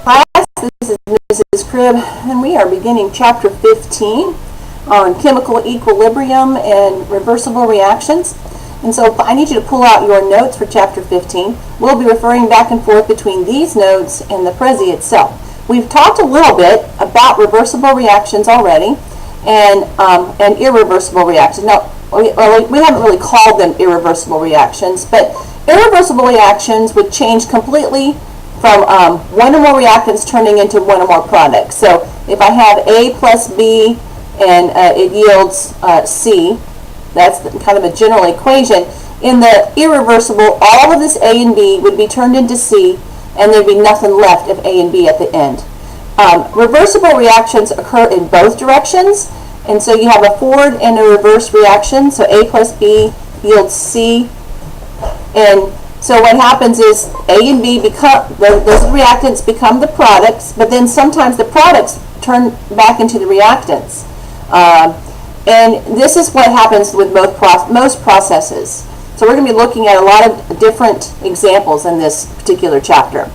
Hi, this is Mrs. Cribb, and we are beginning Chapter 15 on chemical equilibrium and reversible reactions. And so I need you to pull out your notes for Chapter 15. We'll be referring back and forth between these notes and the Prezi itself. We've talked a little bit about reversible reactions already and irreversible reactions. Now, we haven't really called them irreversible reactions, but irreversible reactions would change completely from one or more reactants turning into one or more products. So if I have A plus B and it yields C, that's kind of a general equation. In the irreversible, all of this A and B would be turned into C, and there'd be nothing left of A and B at the end. Reversible reactions occur in both directions, and so you have a forward and a reverse reaction. So A plus B yields C, and so what happens is A and B become, those reactants become the products, but then sometimes the products turn back into the reactants. And this is what happens with most processes. So we're going to be looking at a lot of different examples in this particular chapter.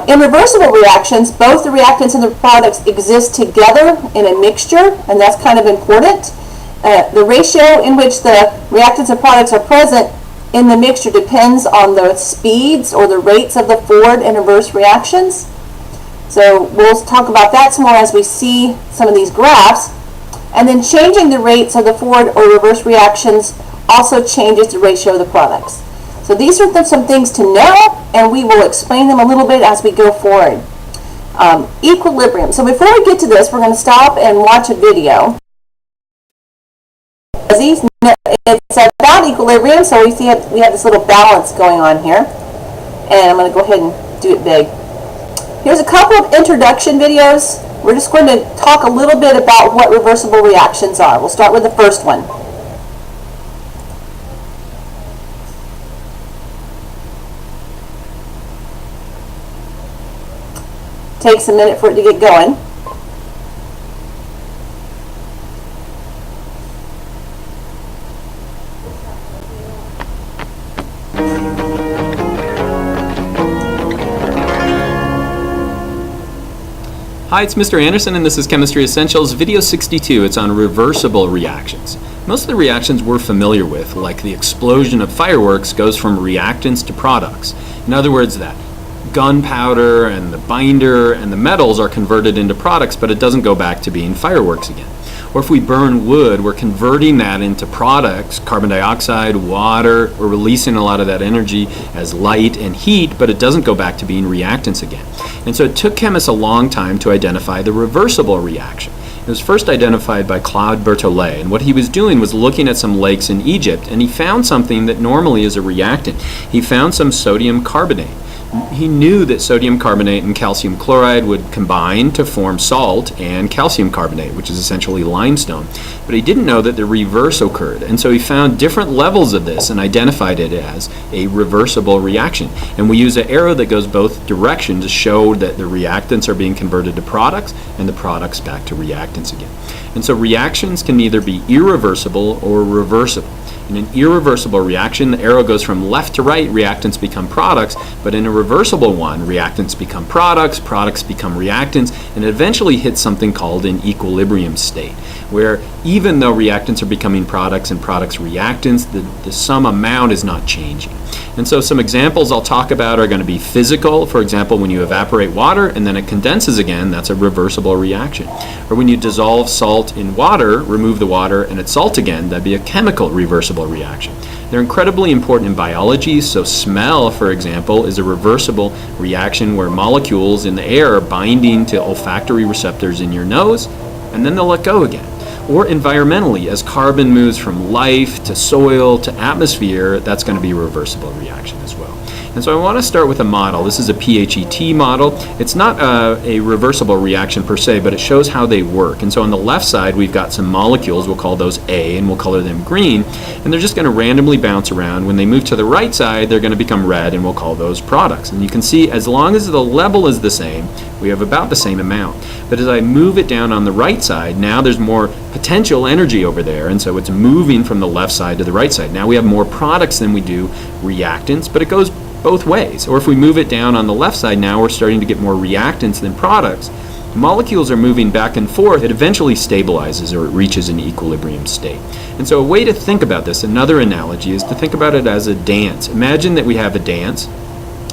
In reversible reactions, both the reactants and the products exist together in a mixture, and that's kind of important. The ratio in which the reactants and products are present in the mixture depends on the speeds or the rates of the forward and reverse reactions. So we'll talk about that some more as we see some of these graphs. And then changing the rates of the forward or reverse reactions also changes the ratio of the products. So these are some things to know, and we will explain them a little bit as we go forward. Equilibrium. So before we get to this, we're going to stop and watch a video. It's about equilibrium, so we have this little balance going on here. And I'm going to go ahead and do it big. Here's a couple of introduction videos. We're just going to talk a little bit about what reversible reactions are. We'll start with the first one. Takes a minute for it to get going. Hi, it's Mr. Anderson, and this is Chemistry Essentials, video 62. It's on reversible reactions. Most of the reactions we're familiar with, like the explosion of fireworks, goes from reactants to products. In other words, that gunpowder and the binder and the metals are converted into products, but it doesn't go back to being fireworks again. Or if we burn wood, we're converting that into products, carbon dioxide, water. We're releasing a lot of that energy as light and heat, but it doesn't go back to being reactants again. And so it took chemists a long time to identify the reversible reaction. It was first identified by Claude Berthollet, and what he was doing was looking at some lakes in Egypt, and he found something that normally is a reactant. He found some sodium carbonate. He knew that sodium carbonate and calcium chloride would combine to form salt and calcium carbonate, which is essentially limestone. But he didn't know that the reverse occurred, and so he found different levels of this and identified it as a reversible reaction. And we use an arrow that goes both directions to show that the reactants are being converted to products and the products back to reactants again. And so reactions can either be irreversible or reversible. In an irreversible reaction, the arrow goes from left to right, reactants become products, but in a reversible one, reactants become products, products become reactants, and it eventually hits something called an equilibrium state, where even though reactants are becoming products and products reactants, the sum amount is not changing. And so some examples I'll talk about are going to be physical. For example, when you evaporate water and then it condenses again, that's a reversible reaction. Or when you dissolve salt in water, remove the water and it's salt again, that'd be a chemical reversible reaction. They're incredibly important in biology. So smell, for example, is a reversible reaction where molecules in the air are binding to olfactory receptors in your nose and then they'll let go again. Or environmentally, as carbon moves from life to soil to atmosphere, that's going to be a reversible reaction as well. And so I want to start with a model. This is a PHET model. It's not a reversible reaction per se, but it shows how they work. And so on the left side, we've got some molecules. We'll call those A, and we'll color them green. And they're just going to randomly bounce around. When they move to the right side, they're going to become red, and we'll call those products. And you can see as long as the level is the same, we have about the same amount. But as I move it down on the right side, now there's more potential energy over there, and so it's moving from the left side to the right side. Now we have more products than we do reactants, but it goes both ways. Or if we move it down on the left side now, we're starting to get more reactants than products. Molecules are moving back and forth. It eventually stabilizes or it reaches an equilibrium state. And so a way to think about this, another analogy, is to think about it as a dance. Imagine that we have a dance.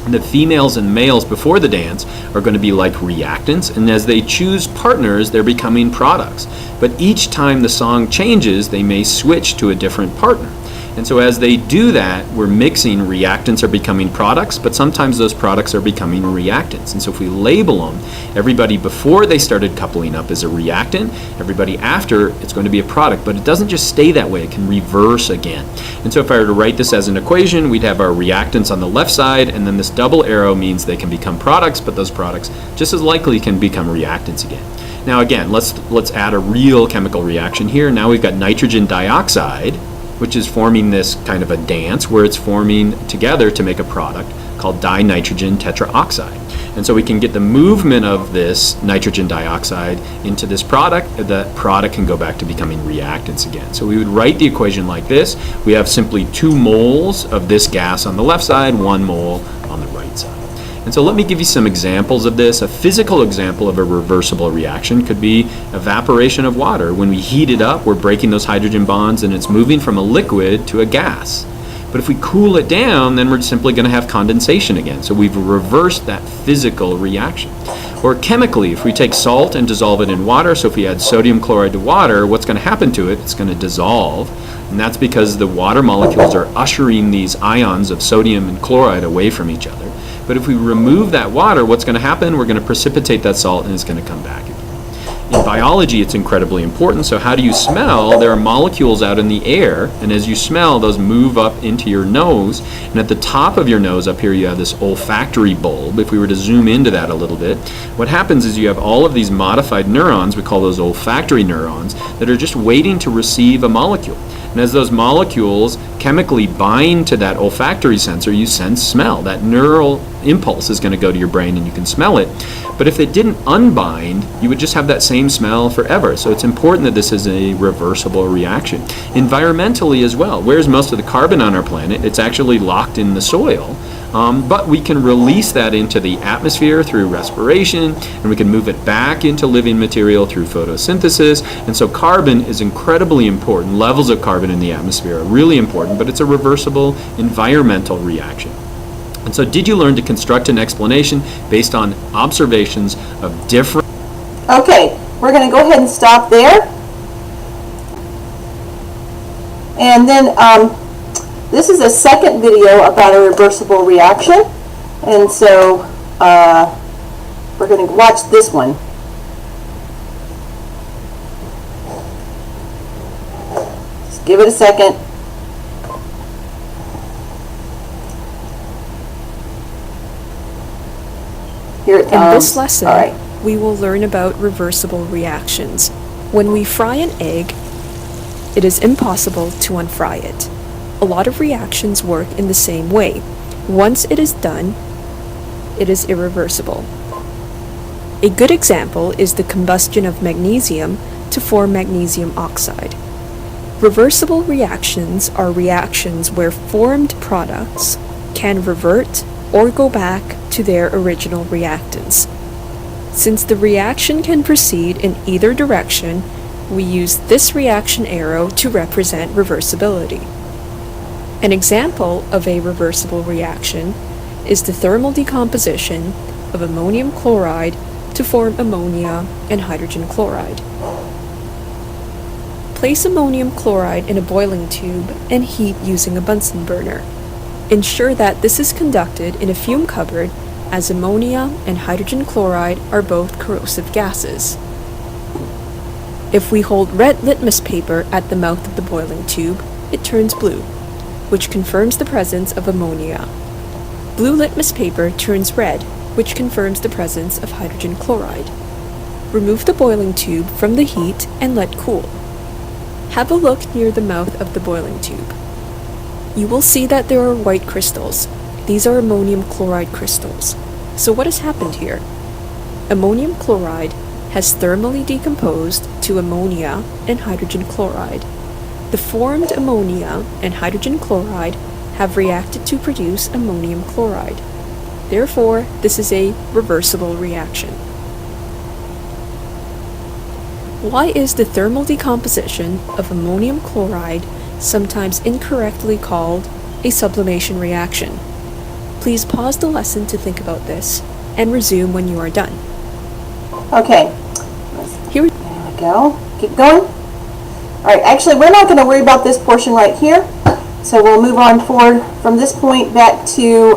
The females and males before the dance are going to be like reactants, and as they choose partners, they're becoming products. But each time the song changes, they may switch to a different partner. And so as they do that, we're mixing. Reactants are becoming products, but sometimes those products are becoming reactants. And so if we label them, everybody before they started coupling up is a reactant, everybody after, it's going to be a product. But it doesn't just stay that way, it can reverse again. And so if I were to write this as an equation, we'd have our reactants on the left side, and then this double arrow means they can become products, but those products just as likely can become reactants again. Now again, let's add a real chemical reaction here. Now we've got nitrogen dioxide, which is forming this kind of a dance where it's forming together to make a product called dinitrogen tetraoxide. And so we can get the movement of this nitrogen dioxide into this product. The product can go back to becoming reactants again. So we would write the equation like this. We have simply 2 moles of this gas on the left side, 1 mole on the right side. And so let me give you some examples of this. A physical example of a reversible reaction could be evaporation of water. When we heat it up, we're breaking those hydrogen bonds and it's moving from a liquid to a gas. But if we cool it down, then we're simply going to have condensation again. So we've reversed that physical reaction. Or chemically, if we take salt and dissolve it in water, so if we add sodium chloride to water, what's going to happen to it? It's going to dissolve. And that's because the water molecules are ushering these ions of sodium and chloride away from each other. But if we remove that water, what's going to happen? We're going to precipitate that salt and it's going to come back again. In biology, it's incredibly important. So how do you smell? There are molecules out in the air, and as you smell, those move up into your nose. And at the top of your nose up here, you have this olfactory bulb. If we were to zoom into that a little bit, what happens is you have all of these modified neurons, we call those olfactory neurons, that are just waiting to receive a molecule. And as those molecules chemically bind to that olfactory sensor, you sense smell. That neural impulse is going to go to your brain and you can smell it. But if it didn't unbind, you would just have that same smell forever. So it's important that this is a reversible reaction. Environmentally as well, where's most of the carbon on our planet? It's actually locked in the soil. But we can release that into the atmosphere through respiration, and we can move it back into living material through photosynthesis. And so carbon is incredibly important. Levels of carbon in the atmosphere are really important, but it's a reversible environmental reaction. And so did you learn to construct an explanation based on observations of different... Okay, we're going to go ahead and stop there. And then this is a second video about a reversible reaction. And so we're going to watch this one. Just give it a second. Here it comes. In this lesson, All right. we will learn about reversible reactions. When we fry an egg, it is impossible to unfry it. A lot of reactions work in the same way. Once it is done, it is irreversible. A good example is the combustion of magnesium to form magnesium oxide. Reversible reactions are reactions where formed products can revert or go back to their original reactants. Since the reaction can proceed in either direction, we use this reaction arrow to represent reversibility. An example of a reversible reaction is the thermal decomposition of ammonium chloride to form ammonia and hydrogen chloride. Place ammonium chloride in a boiling tube and heat using a Bunsen burner. Ensure that this is conducted in a fume cupboard, as ammonia and hydrogen chloride are both corrosive gases. If we hold red litmus paper at the mouth of the boiling tube, it turns blue, which confirms the presence of ammonia. Blue litmus paper turns red, which confirms the presence of hydrogen chloride. Remove the boiling tube from the heat and let cool. Have a look near the mouth of the boiling tube. You will see that there are white crystals. These are ammonium chloride crystals. So what has happened here? Ammonium chloride has thermally decomposed to ammonia and hydrogen chloride. The formed ammonia and hydrogen chloride have reacted to produce ammonium chloride. Therefore, this is a reversible reaction. Why is the thermal decomposition of ammonium chloride sometimes incorrectly called a sublimation reaction? Please pause the lesson to think about this and resume when you are done. Okay, Here we there we go. Keep going. All right, actually, we're not going to worry about this portion right here. So we'll move on forward from this point back to,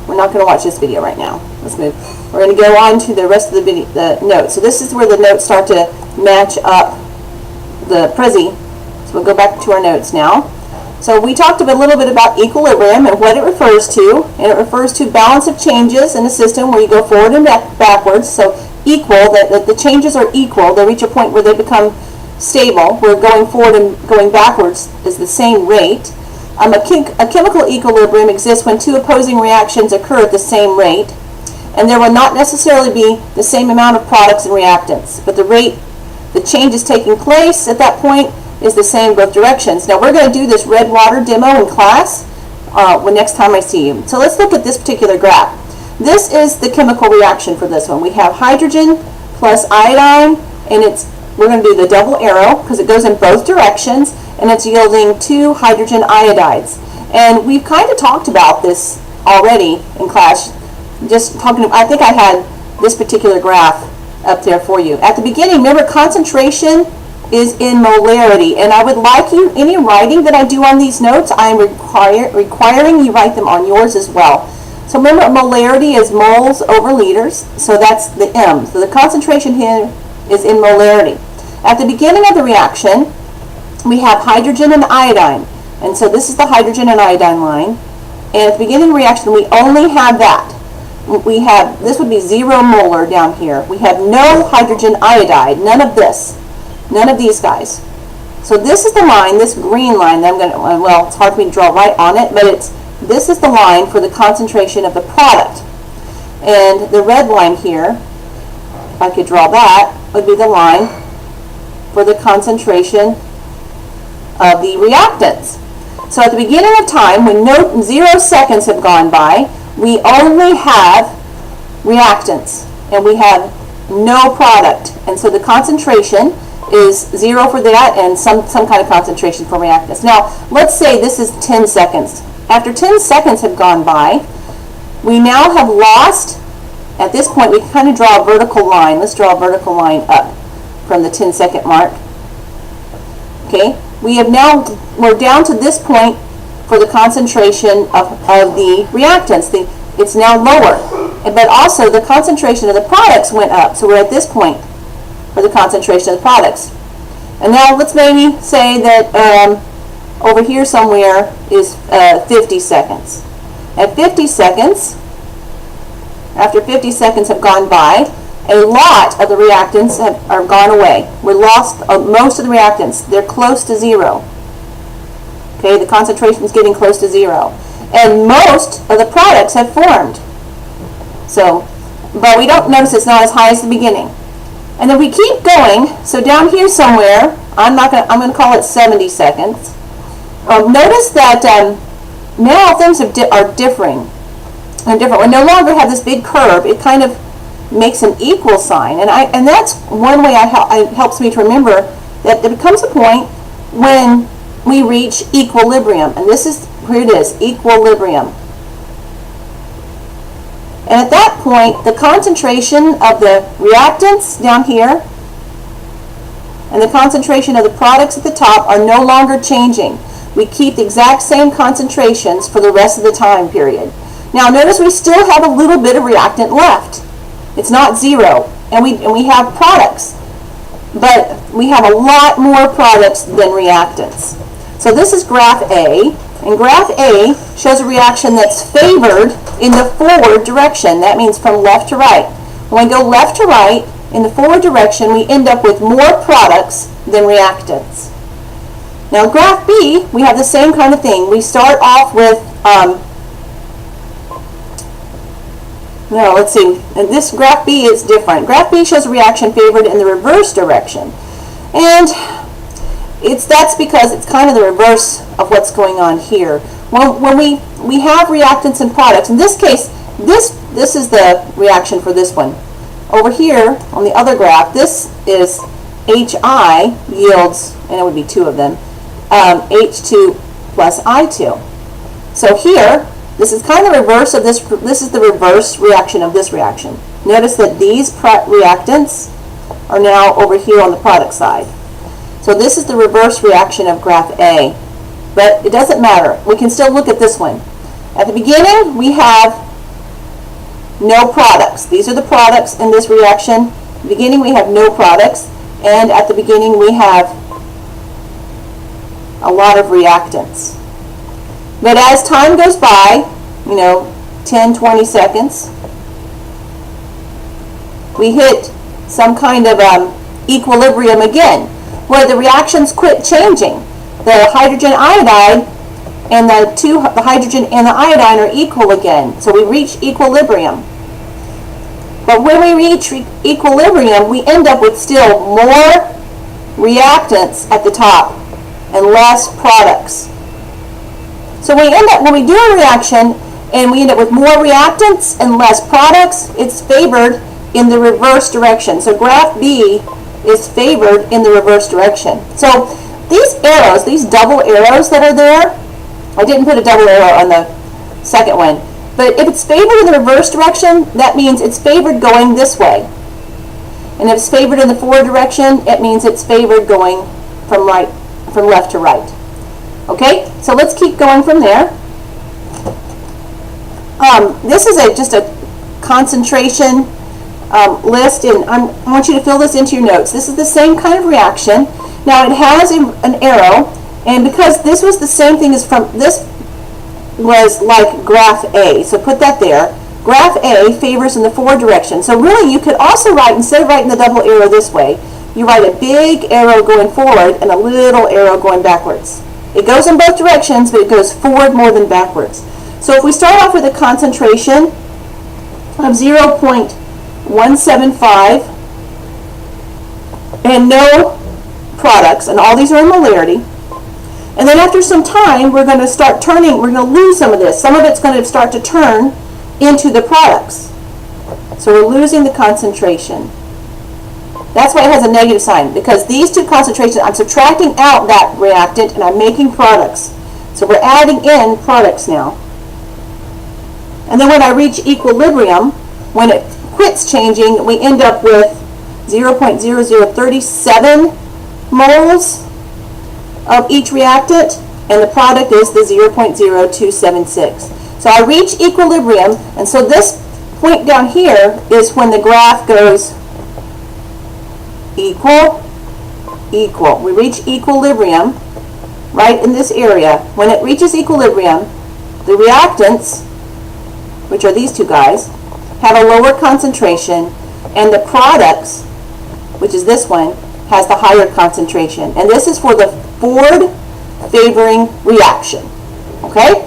we're not going to watch this video right now. Let's move. We're going to go on to the rest of the video, the notes. So this is where the notes start to match up the Prezi. So we'll go back to our notes now. So we talked a little bit about equilibrium and what it refers to. And it refers to balance of changes in a system where you go forward and backwards. So equal, that the changes are equal. They reach a point where they become stable, where going forward and going backwards is the same rate. A chemical equilibrium exists when two opposing reactions occur at the same rate, and there will not necessarily be the same amount of products and reactants, but the rate the change is taking place at that point is the same in both directions. Now we're going to do this red water demo in class next time I see you. So let's look at this particular graph. This is the chemical reaction for this one. We have hydrogen plus iodine, and we're going to do the double arrow because it goes in both directions, and it's yielding 2 hydrogen iodides. And we've kind of talked about this already in class. Just talking, I think I had this particular graph up there for you. At the beginning, remember, concentration is in molarity, and I would like you, any writing that I do on these notes, I am requiring you write them on yours as well. So remember, molarity is moles over liters, so that's the M. So the concentration here is in molarity. At the beginning of the reaction, we have hydrogen and iodine, and so this is the hydrogen and iodine line. And at the beginning of the reaction, we only have that. We have, this would be 0 molar down here. We have no hydrogen iodide, none of this, none of these guys. So this is the line, this green line that I'm going to, well, it's hard for me to draw right on it, but this is the line for the concentration of the product. And the red line here, if I could draw that, would be the line for the concentration of the reactants. So at the beginning of time, when 0 seconds have gone by, we only have reactants, and we have no product. And so the concentration is 0 for that, and some kind of concentration for reactants. Now, let's say this is 10 seconds. After 10 seconds have gone by, we now have lost, at this point, we can kind of draw a vertical line. Let's draw a vertical line up from the 10-second mark. Okay, we're down to this point for the concentration of the reactants. It's now lower, but also the concentration of the products went up. So we're at this point for the concentration of the products. And now let's maybe say that over here somewhere is 50 seconds. At 50 seconds, after 50 seconds have gone by, a lot of the reactants are gone away. We lost most of the reactants. They're close to 0. Okay, the concentration is getting close to 0. And most of the products have formed. So, but we don't notice it's not as high as the beginning. And then we keep going. So down here somewhere, I'm going to call it 70 seconds. Notice that now things are differing. We no longer have this big curve. It kind of makes an equal sign, and that's one way it helps me to remember that there becomes a point when we reach equilibrium, and this is here it is, equilibrium. And at that point, the concentration of the reactants down here and the concentration of the products at the top are no longer changing. We keep the exact same concentrations for the rest of the time period. Now notice we still have a little bit of reactant left. It's not 0, and we have products, but we have a lot more products than reactants. So this is graph A, and graph A shows a reaction that's favored in the forward direction. That means from left to right. When we go left to right in the forward direction, we end up with more products than reactants. Now graph B, we have the same kind of thing. We start off with let's see. And this graph B is different. Graph B shows a reaction favored in the reverse direction. And That's because it's kind of the reverse of what's going on here. When we have reactants and products, in this case, this is the reaction for this one. Over here on the other graph, this is HI yields, and it would be two of them, H2 plus I2. So here, this is kind of the reverse of this. This is the reverse reaction of this reaction. Notice that these reactants are now over here on the product side. So this is the reverse reaction of graph A. But it doesn't matter. We can still look at this one. At the beginning, we have no products. These are the products in this reaction. At the beginning, we have no products. And at the beginning, we have a lot of reactants. But as time goes by, 10, 20 seconds, we hit some kind of equilibrium again, where the reactions quit changing. The hydrogen iodide and the hydrogen and the iodine are equal again. So we reach equilibrium. But when we reach equilibrium, we end up with still more reactants at the top and less products. So when we do a reaction and we end up with more reactants and less products, it's favored in the reverse direction. So graph B is favored in the reverse direction. So these arrows, these double arrows that are there, I didn't put a double arrow on the second one, but if it's favored in the reverse direction, that means it's favored going this way. And if it's favored in the forward direction, it means it's favored going from left to right. Okay, so let's keep going from there. This is just a concentration list, and I want you to fill this into your notes. This is the same kind of reaction. Now it has an arrow, and because this was the same thing as this was like graph A, so put that there. Graph A favors in the forward direction. So really you could also write, instead of writing the double arrow this way, you write a big arrow going forward and a little arrow going backwards. It goes in both directions, but it goes forward more than backwards. So if we start off with a concentration of 0.175 and no products, and all these are in molarity, and then after some time we're going to start turning, we're going to lose some of this. Some of it's going to start to turn into the products. So we're losing the concentration. That's why it has a negative sign, because these two concentrations, I'm subtracting out that reactant and I'm making products. So we're adding in products now. And then when I reach equilibrium, when it quits changing, we end up with 0.0037 moles of each reactant, and the product is the 0.0276. So I reach equilibrium, and so this point down here is when the graph goes equal, equal. We reach equilibrium right in this area. When it reaches equilibrium, the reactants, which are these two guys, have a lower concentration, and the products, which is this one, has the higher concentration. And this is for the forward favoring reaction. Okay?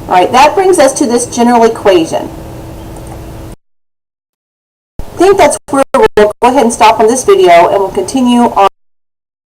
All right, that brings us to this general equation. I think that's where we'll go ahead and stop on this video, and we'll continue on